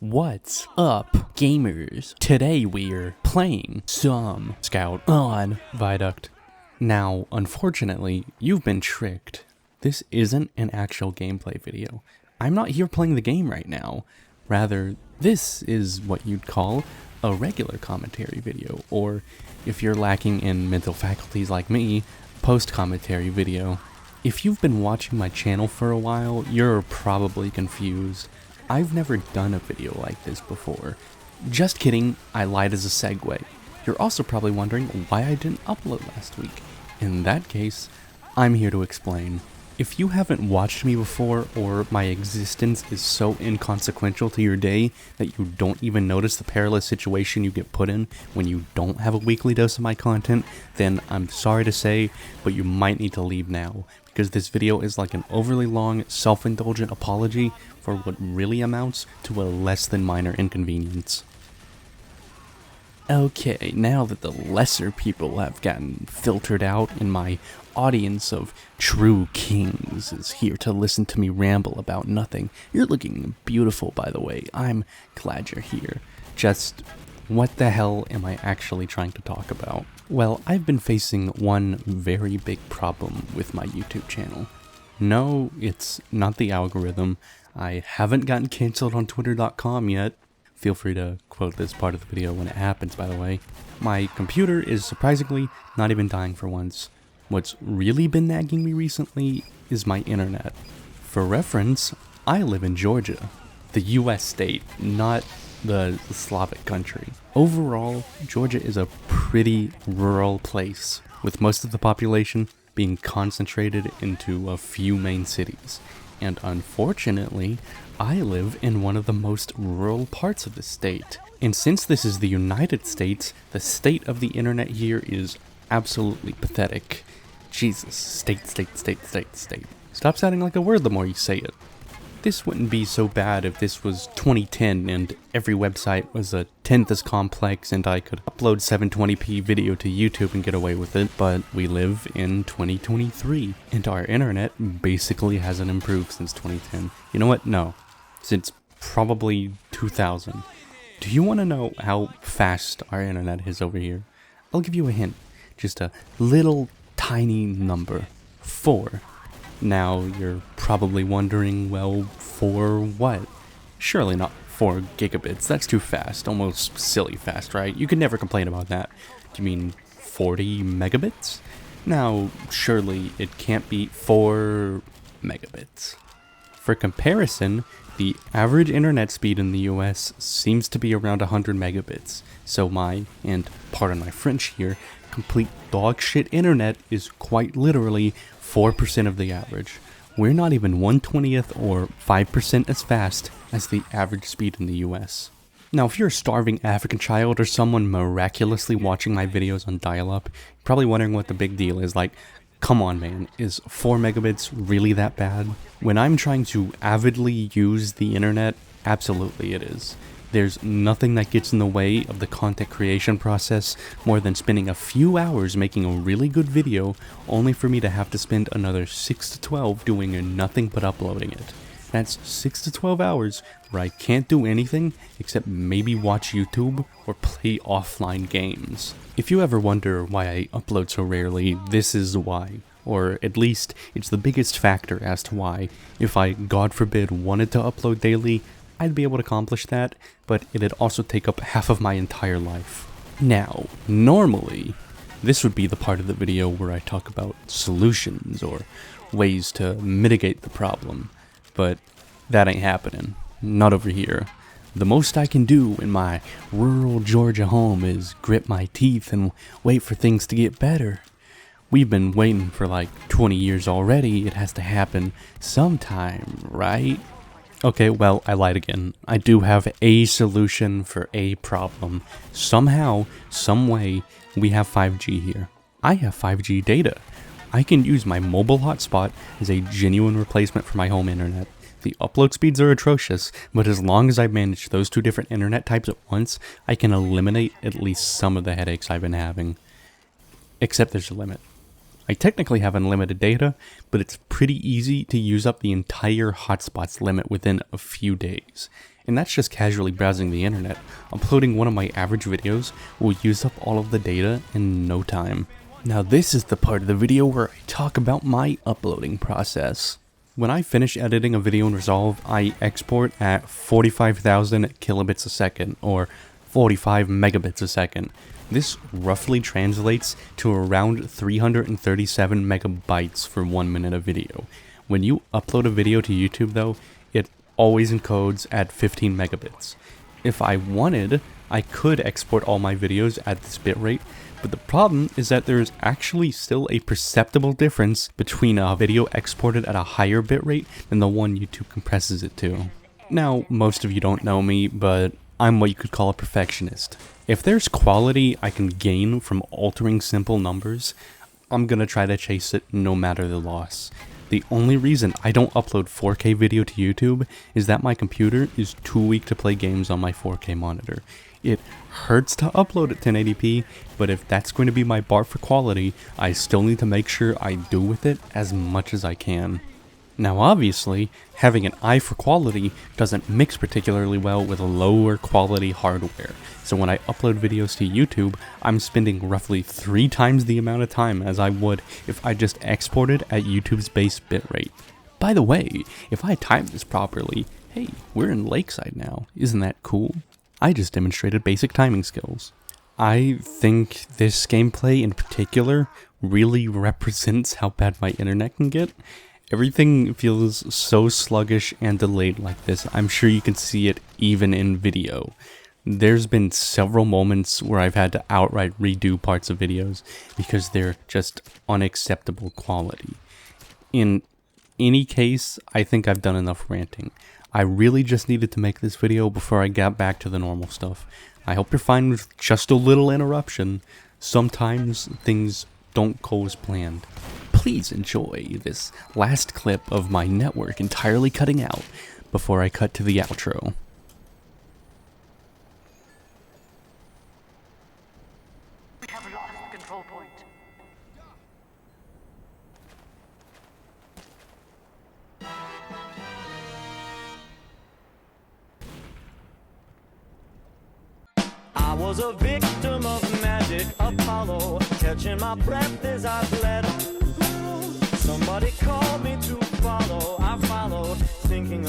What's up, gamers? Today we're playing some Scout on Viaduct. Now, unfortunately, you've been tricked. This isn't an actual gameplay video. I'm not here playing the game right now. Rather, this is what you'd call a regular commentary video, or if you're lacking in mental faculties like me, post-commentary video. If you've been watching my channel for a while, you're probably confused. I've never done a video like this before. Just kidding, I lied as a segue. You're also probably wondering why I didn't upload last week. In that case, I'm here to explain. If you haven't watched me before, or my existence is so inconsequential to your day that you don't even notice the perilous situation you get put in when you don't have a weekly dose of my content, then I'm sorry to say, but you might need to leave now, because this video is like an overly long, self-indulgent apology for what really amounts to a less than minor inconvenience. Okay, now that the lesser people have gotten filtered out and my audience of true kings is here to listen to me ramble about nothing. You're looking beautiful, by the way. I'm glad you're here. Just, what the hell am I actually trying to talk about? Well, I've been facing one very big problem with my YouTube channel. No, it's not the algorithm. I haven't gotten canceled on Twitter.com yet. Feel free to quote this part of the video when it happens, by the way. My computer is surprisingly not even dying for once. What's really been nagging me recently is my internet. For reference, I live in Georgia, the US state, not the Slavic country. Overall, Georgia is a pretty rural place, with most of the population being concentrated into a few main cities. And unfortunately, I live in one of the most rural parts of the state. And since this is the United States, the state of the internet here is absolutely pathetic. Jesus, state. Stop sounding like a word the more you say it. This wouldn't be so bad if this was 2010 and every website was a tenth as complex and I could upload 720p video to YouTube and get away with it, but we live in 2023 and our internet basically hasn't improved since 2010. You know what? No. Since probably 2000. Do you want to know how fast our internet is over here? I'll give you a hint. Just a little tiny number. 4. Now, you're probably wondering, well, 4 what? Surely not 4 gigabits. That's too fast. Almost silly fast, right? You could never complain about that. Do you mean 40 megabits? Now, surely it can't be 4 megabits. For comparison, the average internet speed in the US seems to be around 100 megabits. So my, and pardon my French here, complete dogshit internet is quite literally 4% of the average. We're not even 1/20th or 5% as fast as the average speed in the US. Now, if you're a starving African child or someone miraculously watching my videos on dial-up, you're probably wondering what the big deal is. Like, come on man, is 4 megabits really that bad? When I'm trying to avidly use the internet, absolutely it is. There's nothing that gets in the way of the content creation process more than spending a few hours making a really good video only for me to have to spend another 6 to 12 doing nothing but uploading it. That's 6 to 12 hours where I can't do anything except maybe watch YouTube or play offline games. If you ever wonder why I upload so rarely, this is why. Or at least, it's the biggest factor as to why. If I, God forbid, wanted to upload daily, I'd be able to accomplish that, but it'd also take up half of my entire life. Now, normally, this would be the part of the video where I talk about solutions or ways to mitigate the problem. But that ain't happening. Not over here. The most I can do in my rural Georgia home is grit my teeth and wait for things to get better. We've been waiting for like 20 years already. It has to happen sometime, right? Okay, well, I lied again. I do have a solution for a problem. Somehow, some way, we have 5G here. I have 5G data. I can use my mobile hotspot as a genuine replacement for my home internet. The upload speeds are atrocious, but as long as I manage those two different internet types at once, I can eliminate at least some of the headaches I've been having. Except there's a limit. I technically have unlimited data, but it's pretty easy to use up the entire hotspot's limit within a few days. And that's just casually browsing the internet. Uploading one of my average videos will use up all of the data in no time. Now this is the part of the video where I talk about my uploading process. When I finish editing a video in Resolve, I export at 45,000 kilobits a second, or 45 megabits a second. This roughly translates to around 337 megabytes for 1 minute of video. When you upload a video to YouTube though, it always encodes at 15 megabits. If I wanted, I could export all my videos at this bitrate, but the problem is that there is actually still a perceptible difference between a video exported at a higher bitrate than the one YouTube compresses it to. Now, most of you don't know me, but I'm what you could call a perfectionist. If there's quality I can gain from altering simple numbers, I'm gonna try to chase it no matter the loss. The only reason I don't upload 4K video to YouTube is that my computer is too weak to play games on my 4K monitor. It hurts to upload at 1080p, but if that's going to be my bar for quality, I still need to make sure I do with it as much as I can. Now obviously, having an eye for quality doesn't mix particularly well with lower quality hardware, so when I upload videos to YouTube, I'm spending roughly 3 times the amount of time as I would if I just exported at YouTube's base bitrate. By the way, if I time this properly, hey, we're in Lakeside now, isn't that cool? I just demonstrated basic timing skills. I think this gameplay in particular really represents how bad my internet can get. Everything feels so sluggish and delayed like this. I'm sure you can see it even in video. There's been several moments where I've had to outright redo parts of videos because they're just unacceptable quality. In any case, I think I've done enough ranting. I really just needed to make this video before I got back to the normal stuff. I hope you're fine with just a little interruption. Sometimes things don't go as planned. Please enjoy this last clip of my network entirely cutting out before I cut to the outro. We have lost the control point. I was a victim of magic, Apollo, catching my breath as I bled. Somebody called me to follow, I followed, thinking